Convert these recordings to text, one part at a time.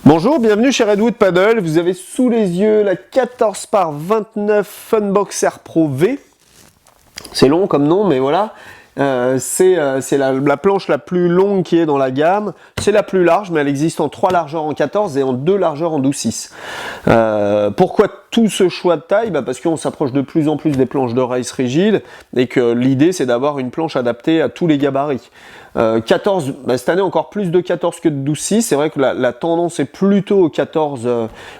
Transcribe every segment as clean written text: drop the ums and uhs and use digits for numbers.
Bonjour, bienvenue chez Redwood Paddle. Vous avez sous les yeux la 14 par 29 Funbox Air Pro V. C'est long comme nom, mais voilà. C'est la planche la plus longue qui est dans la gamme. C'est la plus large, mais elle existe en 3 largeurs en 14 et en 2 largeurs en 12-6. Pourquoi tout ce choix de taille? Parce qu'on s'approche de plus en plus des planches de race rigides et que l'idée c'est d'avoir une planche adaptée à tous les gabarits. 14, cette année encore plus de 14 que de 12-6, c'est vrai que la tendance est plutôt au 14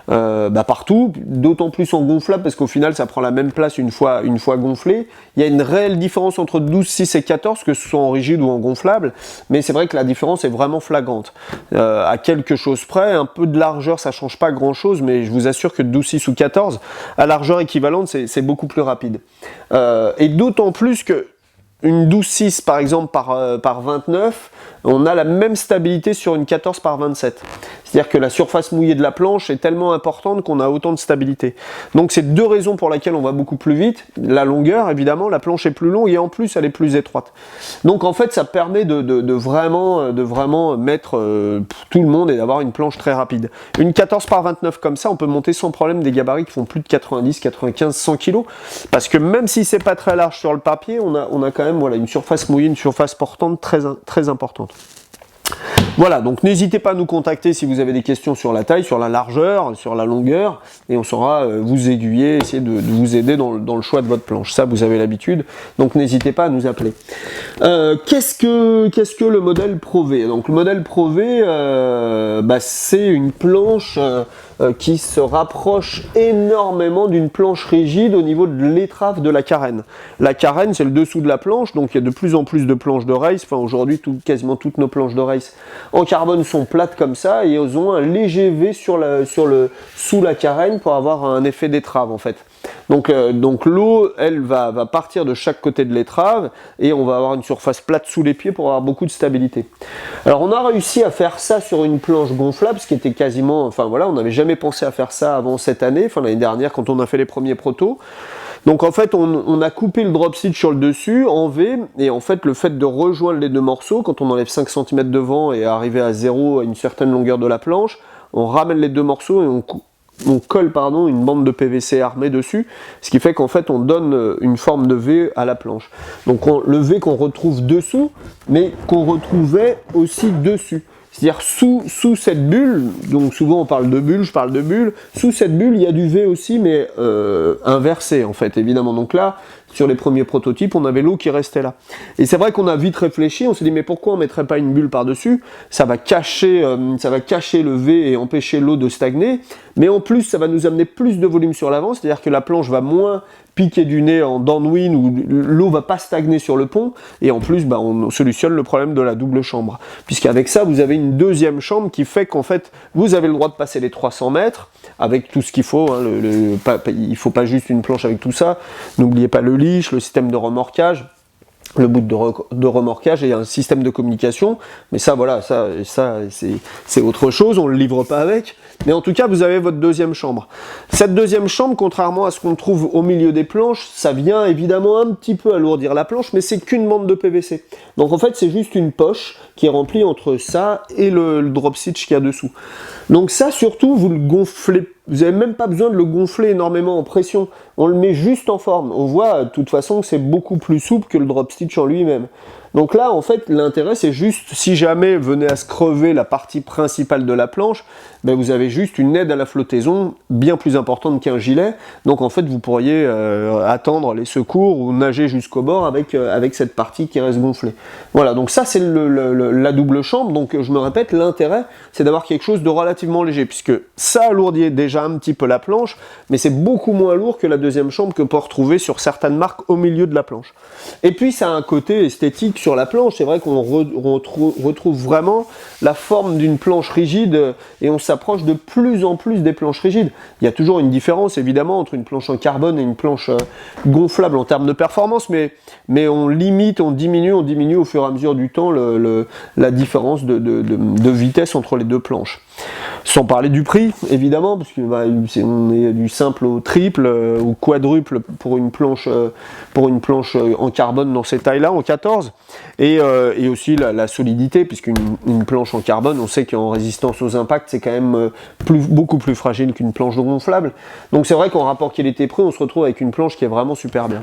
partout, d'autant plus en gonflable parce qu'au final ça prend la même place une fois gonflé. Il y a une réelle différence entre 12-6 et 14, que ce soit en rigide ou en gonflable, mais c'est vrai que la différence est vraiment flagrante. À quelque chose près, un peu de largeur ça change pas grand chose, mais je vous assure que de 12-6 ou 14, à largeur équivalente c'est beaucoup plus rapide. Et d'autant plus que une 12-6 par exemple par 29, on a la même stabilité sur une 14 par 27. C'est-à-dire que la surface mouillée de la planche est tellement importante qu'on a autant de stabilité. Donc c'est deux raisons pour lesquelles on va beaucoup plus vite. La longueur, évidemment, la planche est plus longue et en plus elle est plus étroite. Donc en fait ça permet de vraiment mettre tout le monde et d'avoir une planche très rapide. Une 14 par 29 comme ça, on peut monter sans problème des gabarits qui font plus de 90, 95, 100 kg. Parce que même si c'est pas très large sur le papier, on a quand même une surface mouillée, une surface portante très importante. Voilà, donc n'hésitez pas à nous contacter si vous avez des questions sur la taille, sur la largeur, sur la longueur, et on saura vous aiguiller, essayer de vous aider dans le choix de votre planche. Ça, vous avez l'habitude, donc n'hésitez pas à nous appeler. Qu'est-ce que le modèle Pro V? Donc le modèle Pro V, c'est une planche qui se rapproche énormément d'une planche rigide au niveau de l'étrave de la carène. La carène, c'est le dessous de la planche, donc il y a de plus en plus de planches de race. Enfin, aujourd'hui, quasiment toutes nos planches de race en carbone sont plates comme ça et elles ont un léger V sous la carène pour avoir un effet d'étrave en fait. Donc l'eau, elle va partir de chaque côté de l'étrave et on va avoir une surface plate sous les pieds pour avoir beaucoup de stabilité. Alors on a réussi à faire ça sur une planche gonflable, ce qui était quasiment, on n'avait jamais pensé à faire ça avant cette année, l'année dernière quand on a fait les premiers protos. Donc en fait on a coupé le drop stitch sur le dessus en V et en fait le fait de rejoindre les deux morceaux, quand on enlève 5 cm de vent et arriver à 0 à une certaine longueur de la planche, on ramène les deux morceaux et on colle une bande de PVC armée dessus, ce qui fait qu'en fait on donne une forme de V à la planche. Donc le V qu'on retrouve dessous, mais qu'on retrouvait aussi dessus. C'est-à-dire sous cette bulle, donc souvent on parle de bulle, je parle de bulle, sous cette bulle il y a du V aussi, mais inversé en fait, évidemment. Donc là, sur les premiers prototypes, on avait l'eau qui restait là. Et c'est vrai qu'on a vite réfléchi, on s'est dit mais pourquoi on mettrait pas une bulle par-dessus? Ça va cacher le V et empêcher l'eau de stagner, mais en plus ça va nous amener plus de volume sur l'avant, c'est-à-dire que la planche va moins piquer du nez en downwind où l'eau va pas stagner sur le pont, et en plus on solutionne le problème de la double chambre, puisqu'avec ça vous avez une deuxième chambre qui fait qu'en fait vous avez le droit de passer les 300 mètres avec tout ce qu'il faut, il faut pas juste une planche avec tout ça, n'oubliez pas le leash, le système de remorquage, le bout de remorquage et un système de communication, mais ça c'est autre chose, on le livre pas avec, mais en tout cas vous avez votre deuxième chambre. Cette deuxième chambre, contrairement à ce qu'on trouve au milieu des planches, ça vient évidemment un petit peu alourdir la planche, mais c'est qu'une bande de PVC. Donc en fait c'est juste une poche qui est remplie entre ça et le drop stitch qu'il y a dessous. Donc ça surtout vous le gonflez, vous n'avez même pas besoin de le gonfler énormément en pression, on le met juste en forme. On voit de toute façon que c'est beaucoup plus souple que le drop stitch en lui-même. Donc là en fait l'intérêt c'est juste, si jamais venait à se crever la partie principale de la planche, vous avez juste une aide à la flottaison bien plus importante qu'un gilet. Donc en fait vous pourriez attendre les secours ou nager jusqu'au bord avec cette partie qui reste gonflée. Voilà, donc ça c'est la double chambre. Donc je me répète, l'intérêt c'est d'avoir quelque chose de relativement léger, puisque ça alourdit déjà un petit peu la planche, mais c'est beaucoup moins lourd que la deuxième chambre que peut retrouver sur certaines marques au milieu de la planche. Et puis ça a un côté esthétique sur la planche, c'est vrai qu'on retrouve vraiment la forme d'une planche rigide et on s'approche de plus en plus des planches rigides. Il y a toujours une différence évidemment entre une planche en carbone et une planche gonflable en termes de performance, mais on limite, on diminue au fur et à mesure du temps la différence de vitesse entre les deux planches. Sans parler du prix, évidemment, parce que on est du simple au triple ou quadruple pour une planche en carbone dans ces tailles-là, en 14. Et aussi la solidité, puisqu'une une planche en carbone, on sait qu'en résistance aux impacts, c'est quand même beaucoup plus fragile qu'une planche gonflable. Donc c'est vrai qu'en rapport qualité-prix, on se retrouve avec une planche qui est vraiment super bien.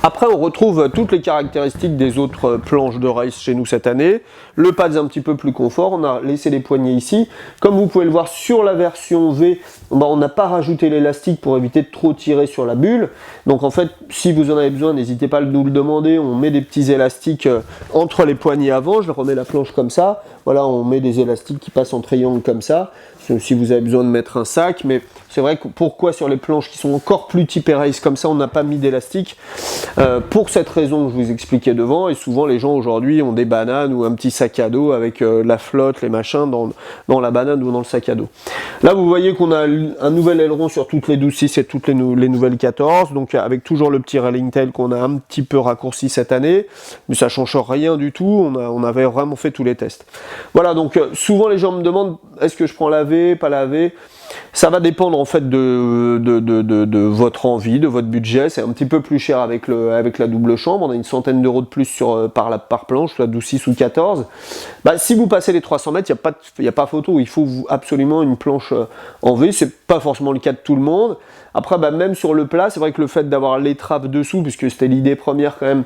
Après, on retrouve toutes les caractéristiques des autres planches de race chez nous cette année. Le pad un petit peu plus confort, on a laissé les poignées ici. Comme vous pouvez le voir sur la version V, on n'a pas rajouté l'élastique pour éviter de trop tirer sur la bulle. Donc en fait, si vous en avez besoin, n'hésitez pas à nous le demander. On met des petits élastiques entre les poignées avant. Je remets la planche comme ça. Voilà, on met des élastiques qui passent en triangle comme ça. Si vous avez besoin de mettre un sac, mais c'est vrai que pourquoi sur les planches qui sont encore plus type race comme ça, on n'a pas mis d'élastique pour cette raison que je vous expliquais devant, et souvent les gens aujourd'hui ont des bananes ou un petit sac à dos avec la flotte, les machins dans la banane ou dans le sac à dos. Là vous voyez qu'on a un nouvel aileron sur toutes les 12.6 et toutes les nouvelles 14, donc avec toujours le petit railing tail qu'on a un petit peu raccourci cette année, mais ça change rien du tout, on avait vraiment fait tous les tests. Voilà, donc souvent les gens me demandent est-ce que je prends la V, pas la V. Ça va dépendre en fait de votre envie, de votre budget. C'est un petit peu plus cher avec la double chambre. On a une centaine d'euros de plus par planche, soit 12, 6 ou 14. Si vous passez les 300 mètres, il n'y a pas photo. Il faut absolument une planche en V. C'est pas forcément le cas de tout le monde. Après, même sur le plat, c'est vrai que le fait d'avoir l'étrave dessous, puisque c'était l'idée première quand même,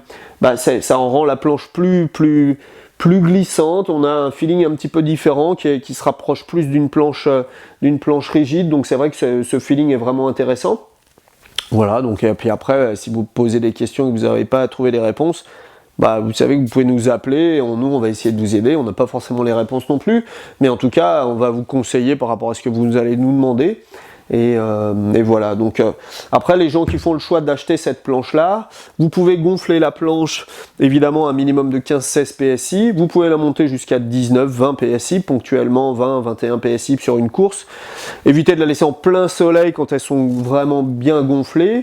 ça en rend la planche plus glissante, on a un feeling un petit peu différent qui se rapproche plus d'une planche rigide, donc c'est vrai que ce feeling est vraiment intéressant. Voilà, donc et puis après, si vous posez des questions et que vous n'arrivez pas à trouver les réponses, vous savez que vous pouvez nous appeler, et nous on va essayer de vous aider, on n'a pas forcément les réponses non plus, mais en tout cas on va vous conseiller par rapport à ce que vous allez nous demander. Et voilà, donc après les gens qui font le choix d'acheter cette planche là, vous pouvez gonfler la planche évidemment un minimum de 15-16 PSI, vous pouvez la monter jusqu'à 19-20 PSI, ponctuellement 20-21 PSI sur une course. Évitez de la laisser en plein soleil quand elles sont vraiment bien gonflées.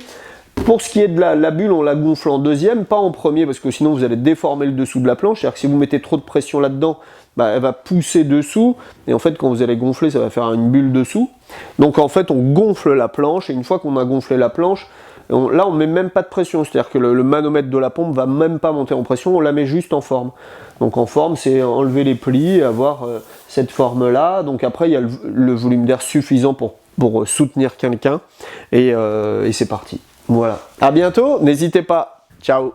Pour ce qui est de la bulle, on la gonfle en deuxième, pas en premier, parce que sinon vous allez déformer le dessous de la planche. C'est-à-dire que si vous mettez trop de pression là-dedans, elle va pousser dessous, et en fait quand vous allez gonfler, ça va faire une bulle dessous. Donc en fait on gonfle la planche, et une fois qu'on a gonflé la planche, là on met même pas de pression, c'est-à-dire que le manomètre de la pompe va même pas monter en pression, on la met juste en forme. Donc en forme, c'est enlever les plis, avoir cette forme-là. Donc après il y a le volume d'air suffisant pour soutenir quelqu'un, et c'est parti. Voilà. À bientôt, n'hésitez pas. Ciao.